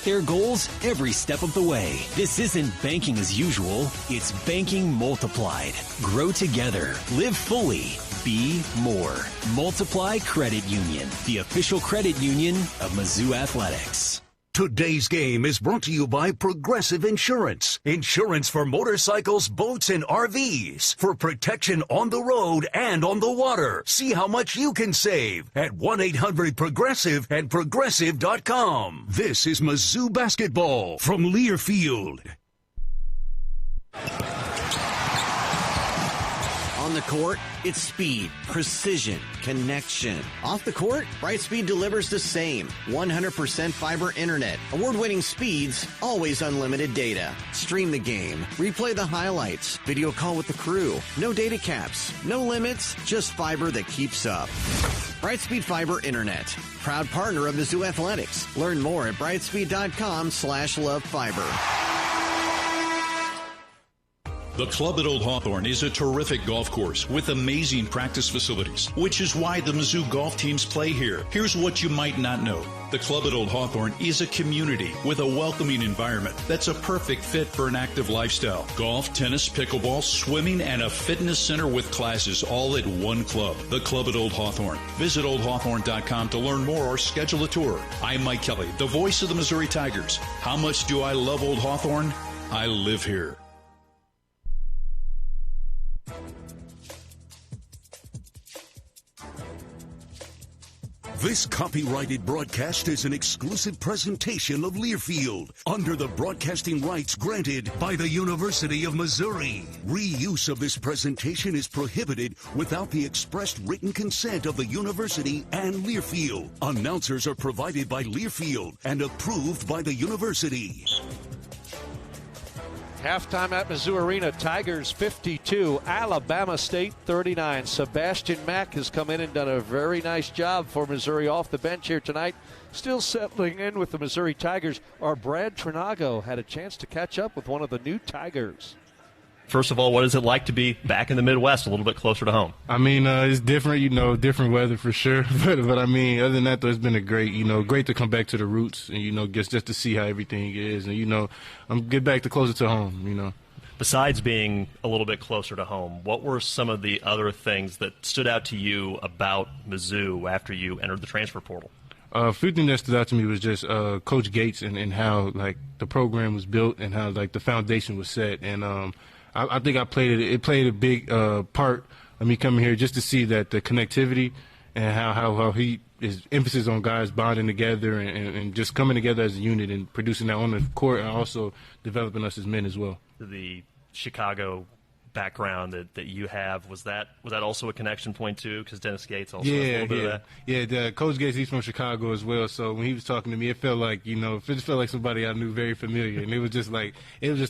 their goals every step of the way. This isn't banking as usual. It's banking multiplied. Grow together. Live fully. Be more. Multiply Credit Union, the official credit union of Mizzou Athletics. Today's game is brought to you by Progressive Insurance. Insurance for motorcycles, boats, and RVs. For protection on the road and on the water. See how much you can save at 1-800-PROGRESSIVE and Progressive.com. This is Mizzou basketball from Learfield. On the court, it's speed, precision, connection. Off the court, Brightspeed delivers the same. 100% fiber internet, award-winning speeds, always unlimited data. Stream the game, replay the highlights, video call with the crew. No data caps, no limits, just fiber that keeps up. Brightspeed Fiber Internet, proud partner of Mizzou Athletics. Learn more at brightspeed.com/lovefiber. The Club at Old Hawthorne is a terrific golf course with amazing practice facilities, which is why the Mizzou golf teams play here. Here's what you might not know. The Club at Old Hawthorne is a community with a welcoming environment that's a perfect fit for an active lifestyle. Golf, tennis, pickleball, swimming, and a fitness center with classes all at one club. The Club at Old Hawthorne. Visit oldhawthorne.com to learn more or schedule a tour. I'm Mike Kelly, the voice of the Missouri Tigers. How much do I love Old Hawthorne? I live here. This copyrighted broadcast is an exclusive presentation of Learfield under the broadcasting rights granted by the University of Missouri. Reuse of this presentation is prohibited without the expressed written consent of the university and Learfield. Announcers are provided by Learfield and approved by the university. Halftime at Mizzou Arena, Tigers 52, Alabama State 39. Sebastian Mack has come in and done a very nice job for Missouri off the bench here tonight. Still settling in with the Missouri Tigers. Our Brad Trinago had a chance to catch up with one of the new Tigers. First of all, what is it like to be back in the Midwest, a little bit closer to home? I mean, it's different, different weather for sure. But I mean, other than that, though, it's been great to come back to the roots and, just to see how everything is. And, I'm get back to closer to home, Besides being a little bit closer to home, what were some of the other things that stood out to you about Mizzou after you entered the transfer portal? A few things that stood out to me was just Coach Gates and how, the program was built and how, the foundation was set. And, I think it played a big part of me coming here just to see that the connectivity and how he is emphasis on guys bonding together and just coming together as a unit and producing that on the court and also developing us as men as well. The Chicago background that you have, was that also a connection point too? Because Dennis Gates also has a little bit of that. Yeah, Coach Gates, he's from Chicago as well. So when he was talking to me, it felt like it felt like somebody I knew very familiar, and it was just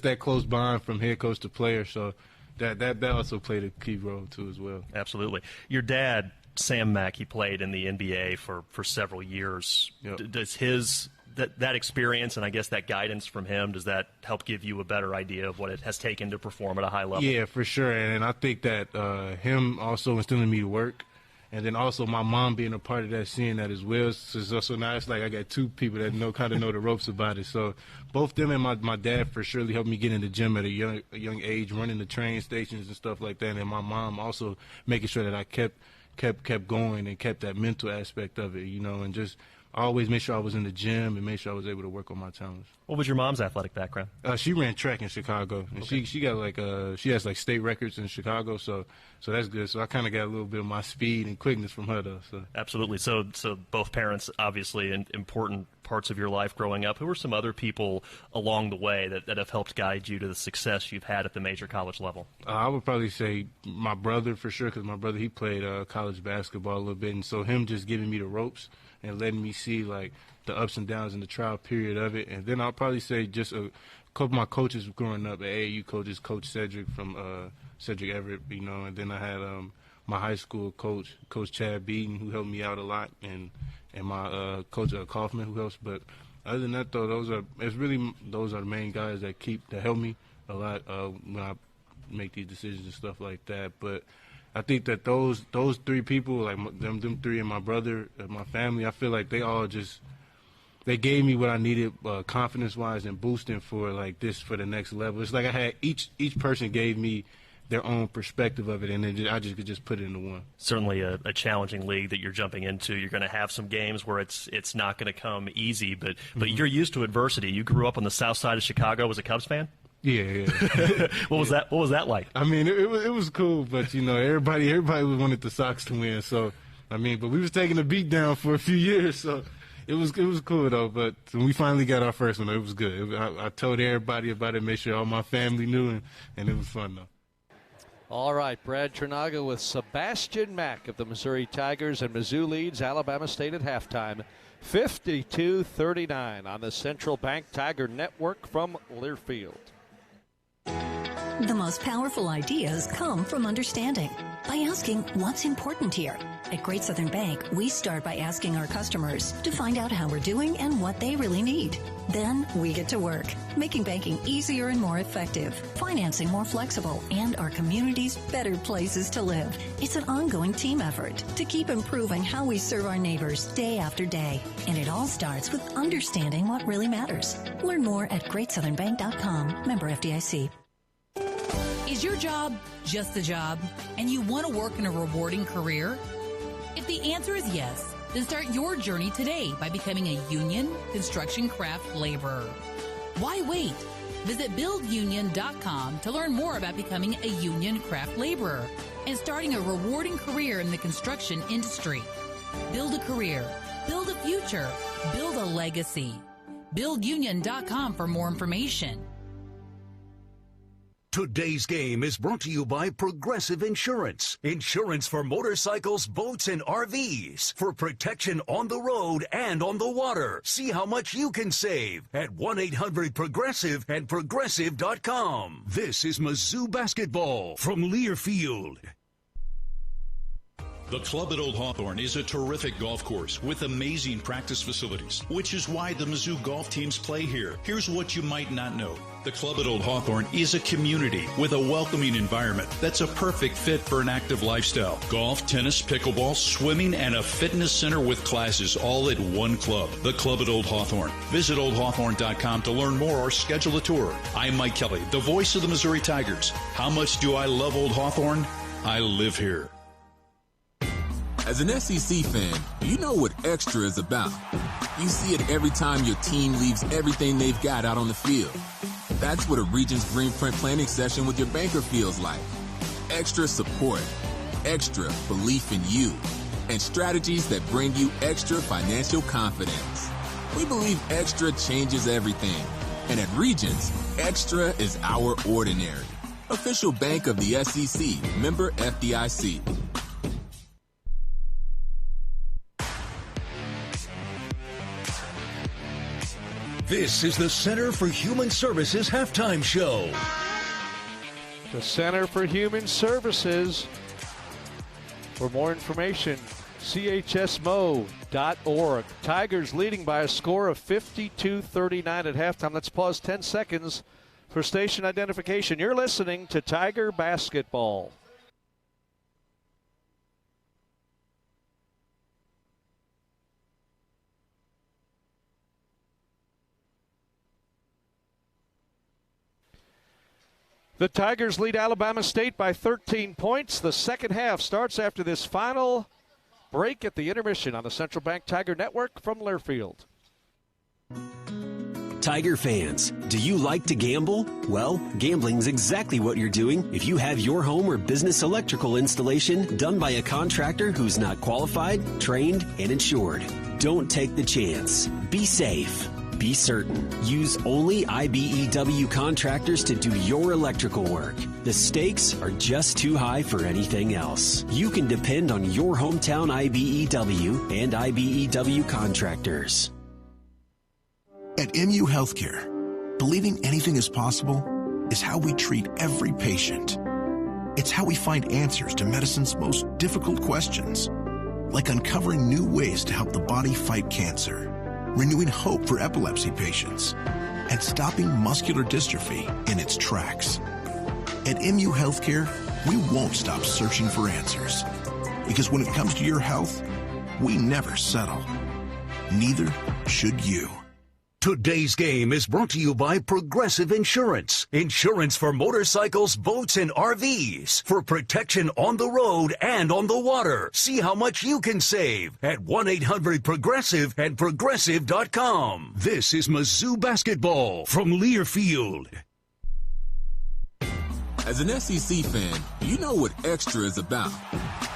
that close bond from head coach to player. So that also played a key role too as well. Absolutely. Your dad, Sam Mack, he played in the NBA for several years. Yep. Does that experience and I guess that guidance from him, does that help give you a better idea of what it has taken to perform at a high level? Yeah, for sure. And I think that him also instilling me to work, and then also my mom being a part of that, seeing that as well. So now it's like I got two people that kind of know the ropes about it. So both them and my dad for surely helped me get in the gym at a young age, running the train stations and stuff like that. And my mom also making sure that I kept going and kept that mental aspect of it, and just always make sure I was in the gym and make sure I was able to work on my talents. What was your mom's athletic background? She ran track in Chicago, and okay. she got she has state records in Chicago, so that's good. So I kind of got a little bit of my speed and quickness from her, though. So. Absolutely. So both parents obviously in important parts of your life growing up. Who are some other people along the way that have helped guide you to the success you've had at the major college level? I would probably say my brother for sure, because my brother, he played college basketball a little bit, and so him just giving me the ropes and letting me see the ups and downs in the trial period of it. And then I'll probably say just a couple of my coaches growing up, AAU coaches, Coach Cedric from Cedric Everett, and then I had my high school coach, Coach Chad Beaton, who helped me out a lot, and my coach Kaufman, who helps. But other than that, though, those are the main guys that help me a lot when I make these decisions and stuff like that. But I think that those three people, them three and my brother and my family, I feel like they all just they gave me what I needed confidence-wise and boosting for like this for the next level. It's like I had each person gave me their own perspective of it, and then I just could just put it into one. Certainly a challenging league that you're jumping into. You're going to have some games where it's not going to come easy, but you're used to adversity. You grew up on the south side of Chicago. Was a Cubs fan? Yeah. What was that like? I mean, it was cool, but everybody wanted the Sox to win. So I mean, but we was taking a beat down for a few years, so it was cool though. But when we finally got our first one, it was good. I told everybody about it, made sure all my family knew, and it was fun though. All right, Brad Trinaga with Sebastian Mack of the Missouri Tigers, and Mizzou leads Alabama State at halftime, 52-39 on the Central Bank Tiger Network from Learfield. The most powerful ideas come from understanding. By asking what's important here. At Great Southern Bank, we start by asking our customers to find out how we're doing and what they really need. Then we get to work, making banking easier and more effective, financing more flexible, and our communities better places to live. It's an ongoing team effort to keep improving how we serve our neighbors day after day. And it all starts with understanding what really matters. Learn more at GreatSouthernBank.com. Member FDIC. Is your job just a job, and you want to work in a rewarding career? If the answer is yes, then start your journey today by becoming a union construction craft laborer. Why wait? Visit buildunion.com to learn more about becoming a union craft laborer and starting a rewarding career in the construction industry. Build a career, build a future, build a legacy. Buildunion.com for more information. Today's game is brought to you by Progressive Insurance. Insurance for motorcycles, boats, and RVs. For protection on the road and on the water. See how much you can save at 1-800-PROGRESSIVE and Progressive.com. This is Mizzou basketball from Learfield. The Club at Old Hawthorne is a terrific golf course with amazing practice facilities, which is why the Mizzou golf teams play here. Here's what you might not know. The Club at Old Hawthorne is a community with a welcoming environment that's a perfect fit for an active lifestyle. Golf, tennis, pickleball, swimming, and a fitness center with classes all at one club. The Club at Old Hawthorne. Visit oldhawthorne.com to learn more or schedule a tour. I'm Mike Kelly, the voice of the Missouri Tigers. How much do I love Old Hawthorne? I live here. As an SEC fan, you know what extra is about. You see it every time your team leaves everything they've got out on the field. That's what a Regions Greenprint planning session with your banker feels like. Extra support, extra belief in you, and strategies that bring you extra financial confidence. We believe extra changes everything. And at Regions, extra is our ordinary. Official bank of the SEC, member FDIC. This is the Center for Human Services halftime show. The Center for Human Services. For more information, chsmo.org. Tigers leading by a score of 52-39 at halftime. Let's pause 10 seconds for station identification. You're listening to Tiger Basketball. The Tigers lead Alabama State by 13 points. The second half starts after this final break at the intermission on the Central Bank Tiger Network from Learfield. Tiger fans, do you like to gamble? Well, gambling's exactly what you're doing if you have your home or business electrical installation done by a contractor who's not qualified, trained, and insured. Don't take the chance. Be safe. Be certain. Use only IBEW contractors to do your electrical work. The stakes are just too high for anything else. You can depend on your hometown IBEW and IBEW contractors. At MU Healthcare, believing anything is possible is how we treat every patient. It's how we find answers to medicine's most difficult questions, like uncovering new ways to help the body fight cancer, renewing hope for epilepsy patients, and stopping muscular dystrophy in its tracks. At MU Healthcare, we won't stop searching for answers, because when it comes to your health, we never settle. Neither should you. Today's game is brought to you by Progressive Insurance. Insurance for motorcycles, boats, and RVs. For protection on the road and on the water. See how much you can save at 1-800-PROGRESSIVE and Progressive.com. This is Mizzou basketball from Learfield. As an SEC fan, you know what extra is about.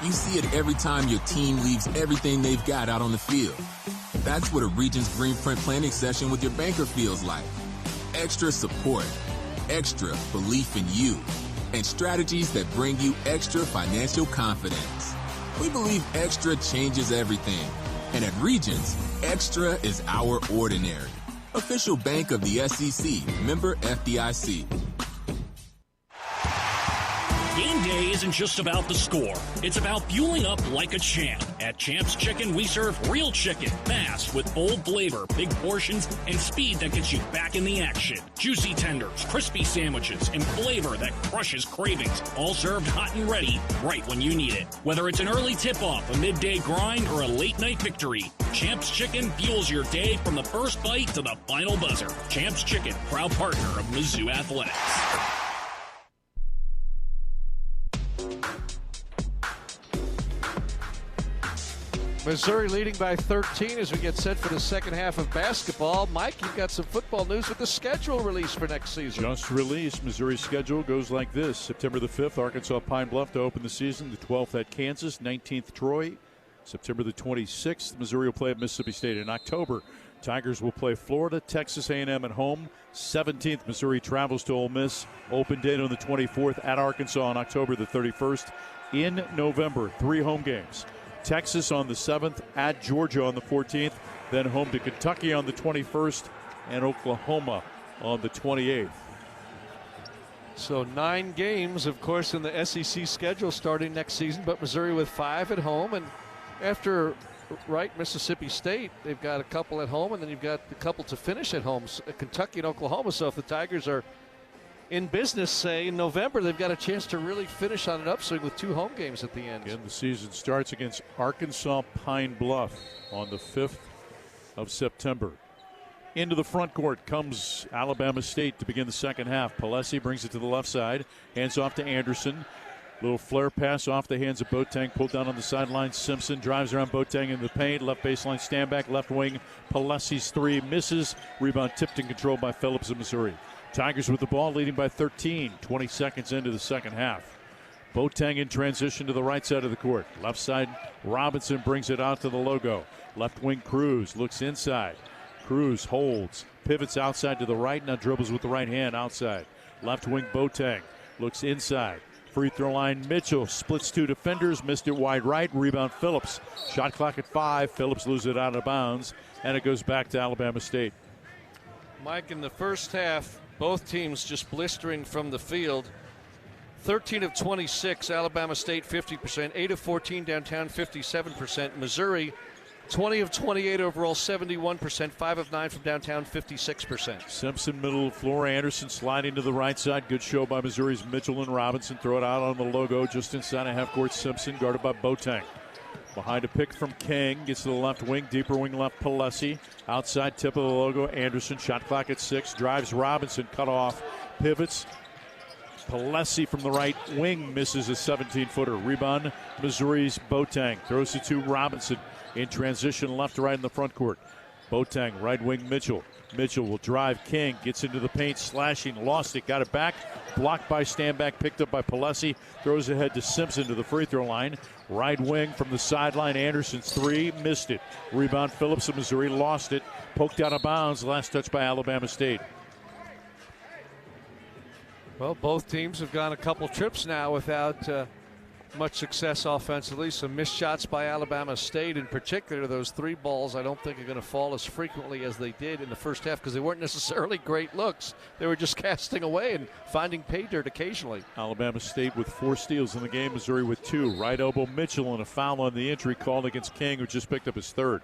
You see it every time your team leaves everything they've got out on the field. That's what a Regions Green Print planning session with your banker feels like. Extra support, extra belief in you, and strategies that bring you extra financial confidence. We believe extra changes everything. And at Regions, extra is our ordinary. Official bank of the SEC, member FDIC. Game day isn't just about the score. It's about fueling up like a champ. At Champ's Chicken, we serve real chicken, fast, with bold flavor, big portions, and speed that gets you back in the action. Juicy tenders, crispy sandwiches, and flavor that crushes cravings, all served hot and ready right when you need it. Whether it's an early tip-off, a midday grind, or a late-night victory, Champ's Chicken fuels your day from the first bite to the final buzzer. Champ's Chicken, proud partner of Mizzou Athletics. Missouri leading by 13 as we get set for the second half of basketball. Mike, you've got some football news with the schedule release for next season. Just released. Missouri's schedule goes like this. September the 5th, Arkansas Pine Bluff to open the season. The 12th at Kansas. 19th, Troy. September the 26th, Missouri will play at Mississippi State. In October, Tigers will play Florida, Texas A&M at home. 17th, Missouri travels to Ole Miss. Open date on the 24th at Arkansas on October the 31st. In November, 3 home games. Texas on the 7th, at Georgia on the 14th, then home to Kentucky on the 21st, and Oklahoma on the 28th. So 9 games, of course, in the SEC schedule starting next season, but Missouri with 5 at home. And after Mississippi State, they've got a couple at home, and then you've got a couple to finish at home, Kentucky and Oklahoma. So if the Tigers are in business, say, in November, they've got a chance to really finish on an upswing with 2 home games at the end. Again, the season starts against Arkansas Pine Bluff on the 5th of September. Into the front court comes Alabama State to begin the second half. Palesi brings it to the left side, hands off to Anderson. Little flare pass off the hands of Boateng, pulled down on the sideline. Simpson drives around Boateng in the paint. Left baseline stand back, left wing. Palesi's 3 misses. Rebound tipped and controlled by Phillips of Missouri. Tigers with the ball, leading by 13, 20 seconds into the second half. Boateng in transition to the right side of the court. Left side, Robinson brings it out to the logo. Left wing, Cruz looks inside. Cruz holds, pivots outside to the right, now dribbles with the right hand outside. Left wing, Boateng looks inside. Free throw line, Mitchell splits 2 defenders, missed it wide right. Rebound, Phillips. Shot clock at 5. Phillips loses it out of bounds, and it goes back to Alabama State. Mike, in the first half, both teams just blistering from the field. 13 of 26, Alabama State 50%, 8 of 14 downtown 57%. Missouri 20 of 28 overall 71%, 5 of 9 from downtown 56%. Simpson middle of the floor, Anderson sliding to the right side. Good show by Missouri's Mitchell and Robinson. Throw it out on the logo just inside a half court. Simpson guarded by Boateng. Behind a pick from King, gets to the left wing, deeper wing left, Palesi. Outside tip of the logo, Anderson, shot clock at 6, drives Robinson, cut off, pivots. Palesi from the right wing misses a 17-footer. Rebound, Missouri's Boateng. Throws it to Robinson in transition left to right in the front court. Boateng, right wing Mitchell. Mitchell will drive King, gets into the paint, slashing, lost it, got it back. Blocked by Stanback, picked up by Palesi. Throws ahead to Simpson to the free throw line. Right wing from the sideline, Anderson's 3, missed it. Rebound, Phillips of Missouri, lost it. Poked out of bounds, last touch by Alabama State. Well, both teams have gone a couple trips now without much success offensively. Some missed shots by Alabama State, in particular. Those 3 balls I don't think are going to fall as frequently as they did in the first half because they weren't necessarily great looks. They were just casting away and finding pay dirt occasionally. Alabama State with 4 steals in the game, Missouri with 2. Right elbow Mitchell and a foul on the entry called against King, who just picked up his 3rd.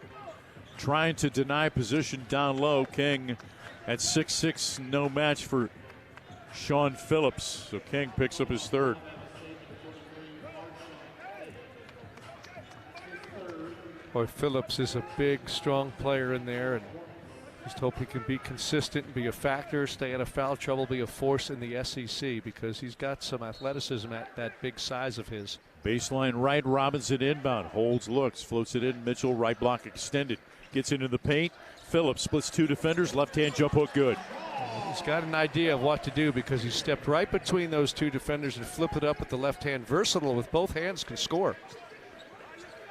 Trying to deny position down low. King at 6'6", no match for Sean Phillips. So King picks up his 3rd. Boy, Phillips is a big, strong player in there, and just hope he can be consistent and be a factor, stay out of foul trouble, be a force in the SEC, because he's got some athleticism at that big size of his. Baseline right, Robinson inbound, holds, looks, floats it in, Mitchell, right block extended, gets into the paint, Phillips splits two defenders, left-hand jump hook good. He's got an idea of what to do because he stepped right between those two defenders and flipped it up with the left hand. Versatile with both hands, can score.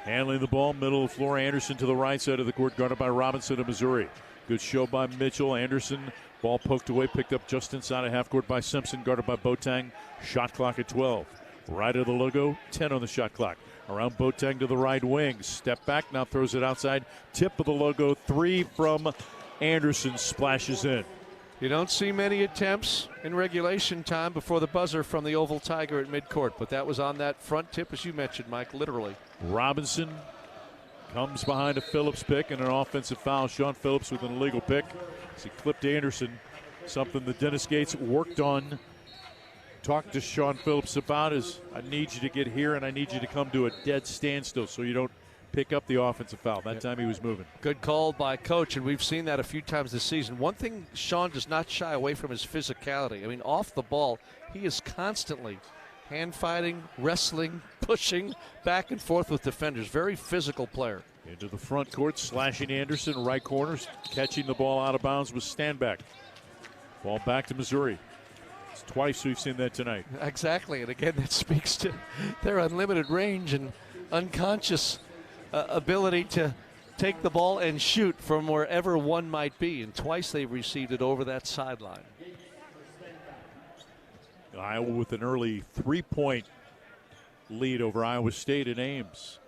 Handling the ball, middle of the floor, Anderson to the right side of the court, guarded by Robinson of Missouri. Good show by Mitchell. Anderson, ball poked away, picked up just inside of half court by Simpson, guarded by Boateng. Shot clock at 12. Right of the logo, 10 on the shot clock. Around Boateng to the right wing. Step back, now throws it outside. Tip of the logo, 3 from Anderson, splashes in. You don't see many attempts in regulation time before the buzzer from the Oval Tiger at midcourt, but that was on that front tip, as you mentioned, Mike, literally. Robinson comes behind a Phillips pick and an offensive foul. Sean Phillips with an illegal pick as he clipped Anderson, something that Dennis Gates worked on. Talked to Sean Phillips about is, I need you to get here and I need you to come to a dead standstill so you don't pick up the offensive foul. That time he was moving. Good call by Coach, and we've seen that a few times this season. One thing Sean does not shy away from is physicality. I mean, off the ball, he is constantly hand fighting, wrestling, pushing back and forth with defenders. Very physical player. Into the front court, slashing Anderson, right corner, catching the ball out of bounds with Standback. Ball back to Missouri. It's twice we've seen that tonight. Exactly, and again, that speaks to their unlimited range and unconscious ability to take the ball and shoot from wherever one might be, and twice they've received it over that sideline. Iowa with an early 3-point lead over Iowa State in Ames.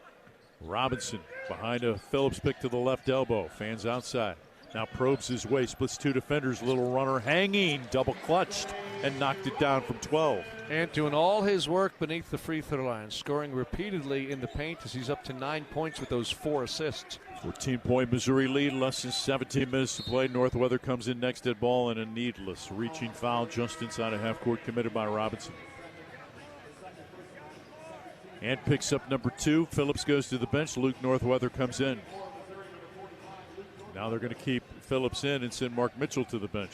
Robinson behind a Phillips pick to the left elbow. Fans outside. Now probes his way, splits two defenders. Little runner hanging, double clutched, and knocked it down from 12. And doing all his work beneath the free throw line, scoring repeatedly in the paint as he's up to 9 points with those 4 assists. 14-point Missouri lead, less than 17 minutes to play. Northweather comes in next at ball, and a needless reaching foul just inside of half court committed by Robinson. And picks up number 2. Phillips goes to the bench. Luke Northweather comes in. Now they're going to keep Phillips in and send Mark Mitchell to the bench.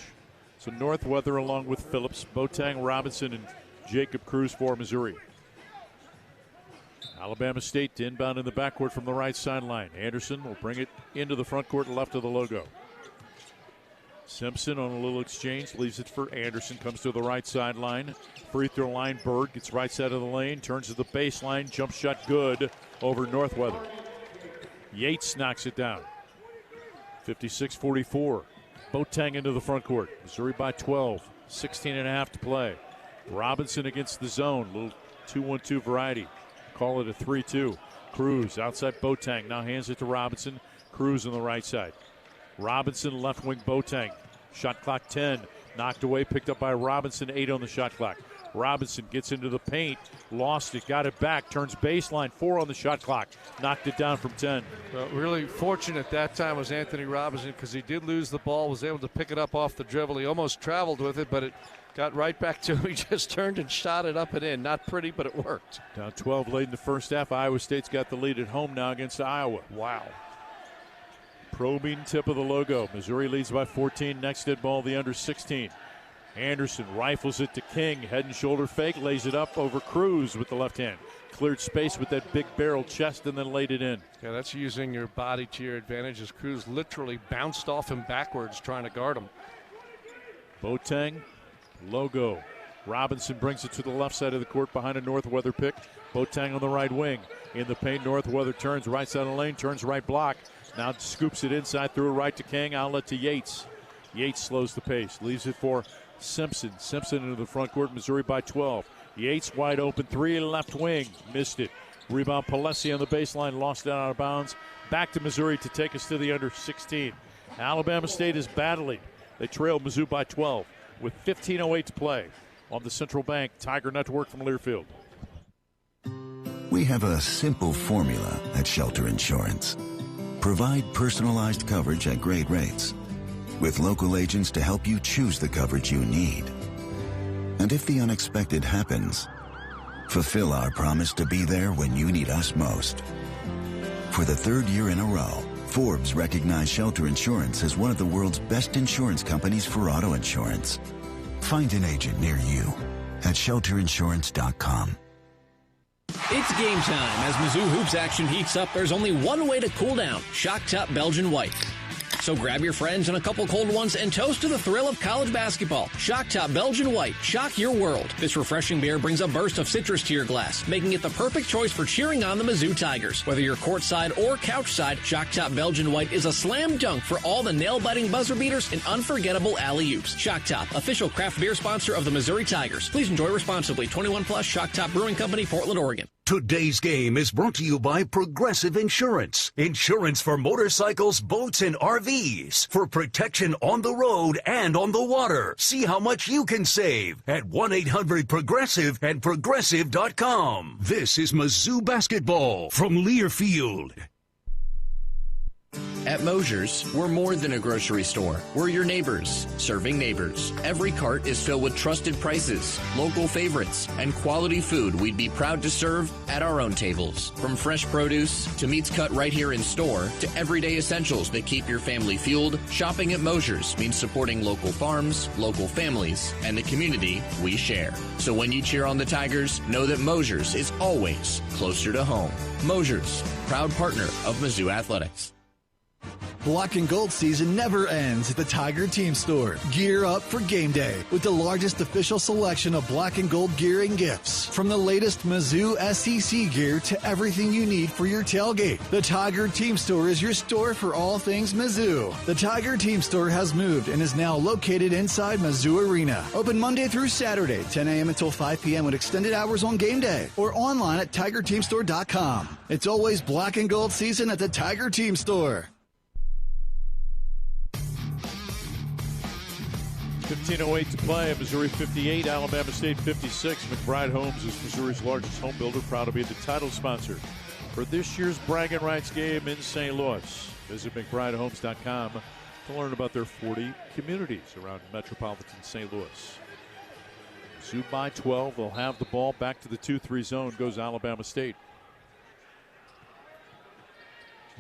So Northweather along with Phillips, Boateng, Robinson, and Jacob Cruz for Missouri. Alabama State to inbound in the backcourt from the right sideline. Anderson will bring it into the front court left of the logo. Simpson on a little exchange, leaves it for Anderson, comes to the right sideline. Free throw line, Bird gets right side of the lane, turns to the baseline, jump shot good over Northweather. Yates knocks it down. 56-44. Boateng into the front court. Missouri by 12. 16.5 to play. Robinson against the zone. Little 2-1-2 variety. Call it a 3-2. Cruz outside Boateng. Now hands it to Robinson. Cruz on the right side. Robinson left wing Boateng. Shot clock 10. Knocked away. Picked up by Robinson. 8 on the shot clock. Robinson gets into the paint, lost it, got it back, turns baseline, 4 on the shot clock, knocked it down from 10. Well, really fortunate that time was Anthony Robinson, because he did lose the ball, was able to pick it up off the dribble. He almost traveled with it, but it got right back to him. He just turned and shot it up and in. Not pretty, but it worked. Down 12 late in the first half. Iowa State's got the lead at home now against Iowa. Wow. Probing tip of the logo. Missouri leads by 14. Next at ball, the under 16. Anderson rifles it to King. Head and shoulder fake. Lays it up over Cruz with the left hand. Cleared space with that big barrel chest and then laid it in. Yeah, that's using your body to your advantage, as Cruz literally bounced off him backwards trying to guard him. Boateng, logo. Robinson brings it to the left side of the court behind a Northweather pick. Boateng on the right wing. In the paint, Northweather turns right side of the lane, turns right block. Now scoops it inside, threw it right to King, outlet to Yates. Yates slows the pace, leaves it for Simpson. Simpson into the front court, Missouri by 12. Yates wide open, 3 left wing, missed it. Rebound, Palesi on the baseline, lost it out of bounds. Back to Missouri to take us to the under 16. Alabama State is battling. They trail Mizzou by 12 with 15:08 to play on the Central Bank Tiger Network from Learfield. We have a simple formula at Shelter Insurance. Provide personalized coverage at great rates, with local agents to help you choose the coverage you need. And if the unexpected happens, fulfill our promise to be there when you need us most. For the third year in a row, Forbes recognized Shelter Insurance as one of the world's best insurance companies for auto insurance. Find an agent near you at shelterinsurance.com. It's game time. As Mizzou Hoops action heats up, there's only one way to cool down: Shock Top Belgian White. So grab your friends and a couple cold ones and toast to the thrill of college basketball. Shock Top Belgian White. Shock your world. This refreshing beer brings a burst of citrus to your glass, making it the perfect choice for cheering on the Mizzou Tigers. Whether you're courtside or couchside, Shock Top Belgian White is a slam dunk for all the nail-biting buzzer beaters and unforgettable alley-oops. Shock Top, official craft beer sponsor of the Missouri Tigers. Please enjoy responsibly. 21 plus, Shock Top Brewing Company, Portland, Oregon. Today's game is brought to you by Progressive Insurance. Insurance for motorcycles, boats, and RVs. For protection on the road and on the water. See how much you can save at 1-800-PROGRESSIVE and Progressive.com. This is Mizzou basketball from Learfield. At Mosier's, we're more than a grocery store. We're your neighbors, serving neighbors. Every cart is filled with trusted prices, local favorites, and quality food we'd be proud to serve at our own tables. From fresh produce to meats cut right here in store to everyday essentials that keep your family fueled, shopping at Mosier's means supporting local farms, local families, and the community we share. So when you cheer on the Tigers, know that Mosier's is always closer to home. Mosier's, proud partner of Mizzou Athletics. Black and gold season never ends at the Tiger Team Store. Gear up for game day with the largest official selection of black and gold gear and gifts. From the latest Mizzou SEC gear to everything you need for your tailgate. The Tiger Team Store is your store for all things Mizzou. The Tiger Team Store has moved and is now located inside Mizzou Arena. Open Monday through Saturday, 10 a.m. until 5 p.m. with extended hours on game day. Or online at TigerTeamStore.com. It's always black and gold season at the Tiger Team Store. 15:08 to play. Missouri 58, Alabama State 56. McBride Homes is Missouri's largest home builder, proud to be the title sponsor for this year's bragging rights game in St. Louis. Visit McBrideHomes.com to learn about their 40 communities around metropolitan St. Louis. Mizzou by 12. They'll have the ball back to the 2-3 zone. Goes Alabama State.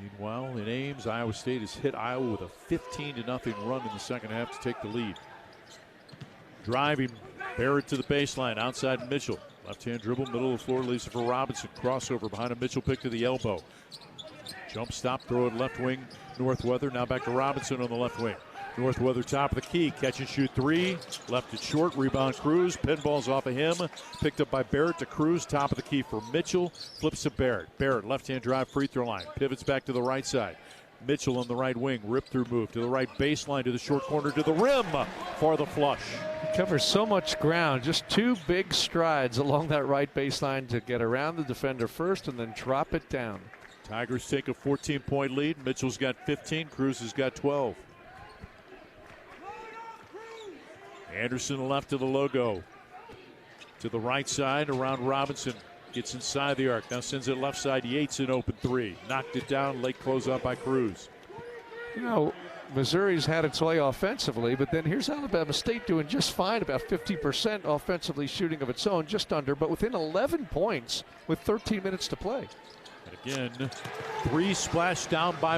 Meanwhile, in Ames, Iowa State has hit Iowa with a 15-0 run in the second half to take the lead. Driving, Barrett to the baseline, outside Mitchell. Left-hand dribble, middle of the floor, leaves it for Robinson. Crossover behind a Mitchell pick to the elbow. Jump stop, throw it left wing, Northweather. Now back to Robinson on the left wing. Northweather top of the key, catch and shoot three. Left it short, rebound Cruz. Pinball's off of him. Picked up by Barrett to Cruz, top of the key for Mitchell. Flips to Barrett. Barrett, left-hand drive, free throw line. Pivots back to the right side. Mitchell on the right wing, rip-through move to the right baseline, to the short corner, to the rim for the flush. He covers so much ground, just two big strides along that right baseline to get around the defender first and then drop it down. Tigers take a 14-point lead. Mitchell's got 15, Cruz has got 12. Anderson left to the logo. To the right side, around Robinson. Gets inside the arc. Now sends it left side. Yates an open three. Knocked it down. Late closeout by Cruz. You know, Missouri's had its way offensively, but then here's Alabama State doing just fine, about 50% offensively shooting of its own, just under, but within 11 points with 13 minutes to play. And again, three splashed down by Missouri.